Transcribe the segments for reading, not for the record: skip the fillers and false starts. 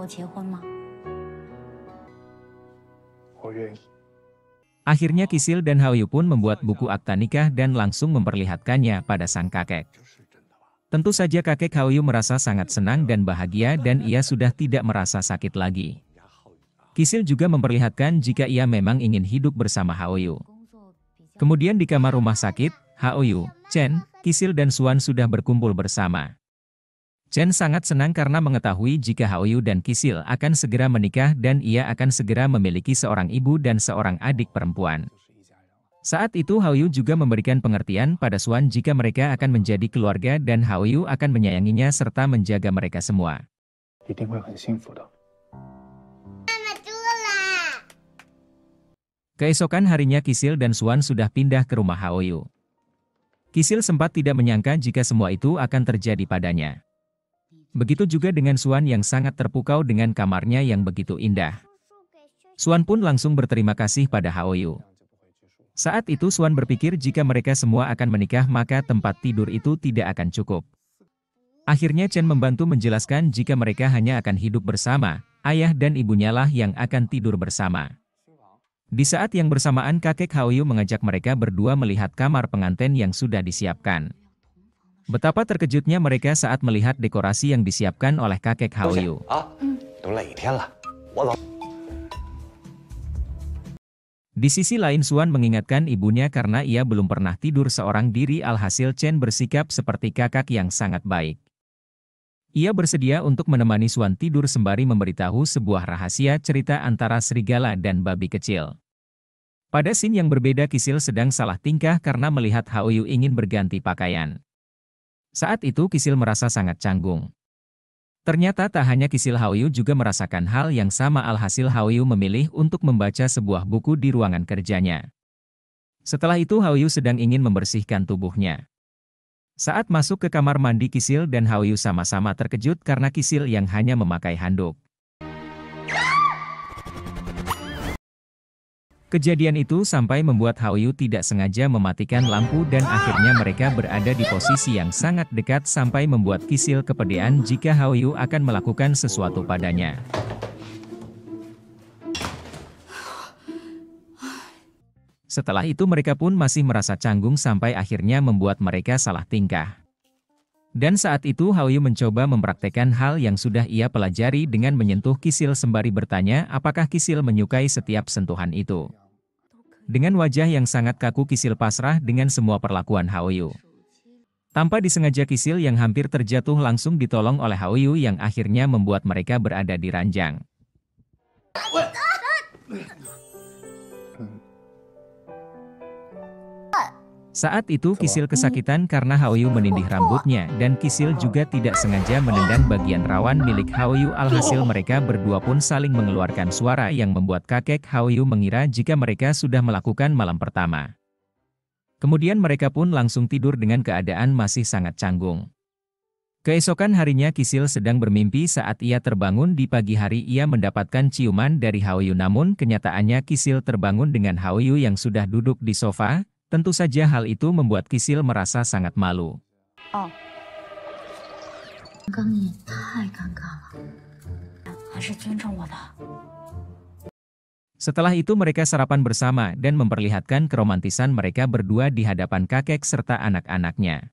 结婚吗？ 我愿意。 Akhirnya Kisil dan Haoyu pun membuat buku akta nikah dan langsung memperlihatkannya pada sang kakek. Tentu saja kakek Haoyu merasa sangat senang dan bahagia dan ia sudah tidak merasa sakit lagi. Kisil juga memperlihatkan jika ia memang ingin hidup bersama Haoyu. Kemudian di kamar rumah sakit, Haoyu, Chen, Kisil dan Suan sudah berkumpul bersama. Chen sangat senang karena mengetahui jika Haoyu dan Kisil akan segera menikah dan ia akan segera memiliki seorang ibu dan seorang adik perempuan. Saat itu Haoyu juga memberikan pengertian pada Suan jika mereka akan menjadi keluarga dan Haoyu akan menyayanginya serta menjaga mereka semua. 一定会很幸福的。 Keesokan harinya Kisil dan Suan sudah pindah ke rumah Haoyu. Kisil sempat tidak menyangka jika semua itu akan terjadi padanya. Begitu juga dengan Suan yang sangat terpukau dengan kamarnya yang begitu indah. Suan pun langsung berterima kasih pada Haoyu. Saat itu Suan berpikir jika mereka semua akan menikah maka tempat tidur itu tidak akan cukup. Akhirnya Chen membantu menjelaskan jika mereka hanya akan hidup bersama, ayah dan ibunya lah yang akan tidur bersama. Di saat yang bersamaan kakek Haoyu mengajak mereka berdua melihat kamar pengantin yang sudah disiapkan. Betapa terkejutnya mereka saat melihat dekorasi yang disiapkan oleh kakek Haoyu. Di sisi lain Suan mengingatkan ibunya karena ia belum pernah tidur seorang diri alhasil Chen bersikap seperti kakak yang sangat baik. Ia bersedia untuk menemani Suan tidur sembari memberitahu sebuah rahasia cerita antara serigala dan babi kecil. Pada scene yang berbeda Kisil sedang salah tingkah karena melihat Haoyu ingin berganti pakaian. Saat itu Kisil merasa sangat canggung. Ternyata tak hanya Kisil, Haoyu juga merasakan hal yang sama alhasil Haoyu memilih untuk membaca sebuah buku di ruangan kerjanya. Setelah itu Haoyu sedang ingin membersihkan tubuhnya. Saat masuk ke kamar mandi Kisil dan Haoyu sama-sama terkejut karena Kisil yang hanya memakai handuk. Kejadian itu sampai membuat Haoyu tidak sengaja mematikan lampu dan akhirnya mereka berada di posisi yang sangat dekat sampai membuat Kisil kepedean jika Haoyu akan melakukan sesuatu padanya. Setelah itu mereka pun masih merasa canggung sampai akhirnya membuat mereka salah tingkah. Dan saat itu Haoyu mencoba mempraktekkan hal yang sudah ia pelajari dengan menyentuh Kisil sembari bertanya apakah Kisil menyukai setiap sentuhan itu. Dengan wajah yang sangat kaku Kisil pasrah dengan semua perlakuan Haoyu. Tanpa disengaja Kisil yang hampir terjatuh langsung ditolong oleh Haoyu yang akhirnya membuat mereka berada di ranjang. Saat itu Kisil kesakitan karena Haoyu menindih rambutnya dan Kisil juga tidak sengaja menendang bagian rawan milik Haoyu alhasil mereka berdua pun saling mengeluarkan suara yang membuat kakek Haoyu mengira jika mereka sudah melakukan malam pertama. Kemudian mereka pun langsung tidur dengan keadaan masih sangat canggung. Keesokan harinya Kisil sedang bermimpi saat ia terbangun di pagi hari ia mendapatkan ciuman dari Haoyu namun kenyataannya Kisil terbangun dengan Haoyu yang sudah duduk di sofa. Tentu saja hal itu membuat Kisil merasa sangat malu. Oh. Setelah itu mereka sarapan bersama dan memperlihatkan keromantisan mereka berdua di hadapan kakek serta anak-anaknya.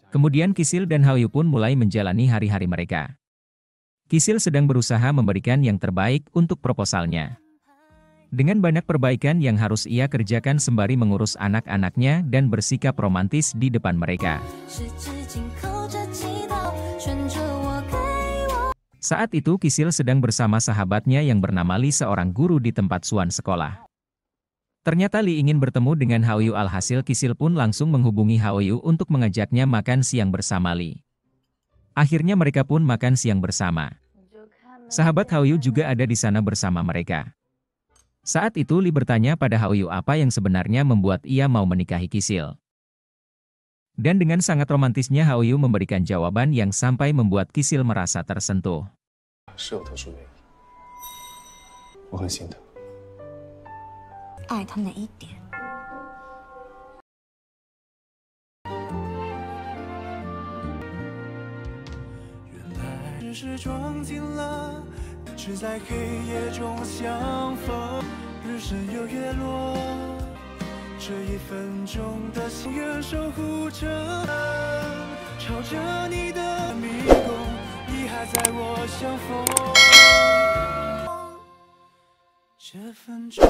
Kemudian Kisil dan Haoyu pun mulai menjalani hari-hari mereka. Kisil sedang berusaha memberikan yang terbaik untuk proposalnya. Dengan banyak perbaikan yang harus ia kerjakan sembari mengurus anak-anaknya dan bersikap romantis di depan mereka. Saat itu Kisil sedang bersama sahabatnya yang bernama Li seorang guru di tempat Suan sekolah. Ternyata Li ingin bertemu dengan Haoyu alhasil Kisil pun langsung menghubungi Haoyu untuk mengajaknya makan siang bersama Li. Akhirnya mereka pun makan siang bersama. Sahabat Haoyu juga ada di sana bersama mereka. Saat itu Li bertanya pada Haoyu apa yang sebenarnya membuat ia mau menikahi Kisil. Dan dengan sangat romantisnya Haoyu memberikan jawaban yang sampai membuat Kisil merasa tersentuh. 只是撞进了，只在黑夜中相逢。日升又月落，这一分钟的心愿守护着，朝着你的迷宫，你还在我相逢。这分钟。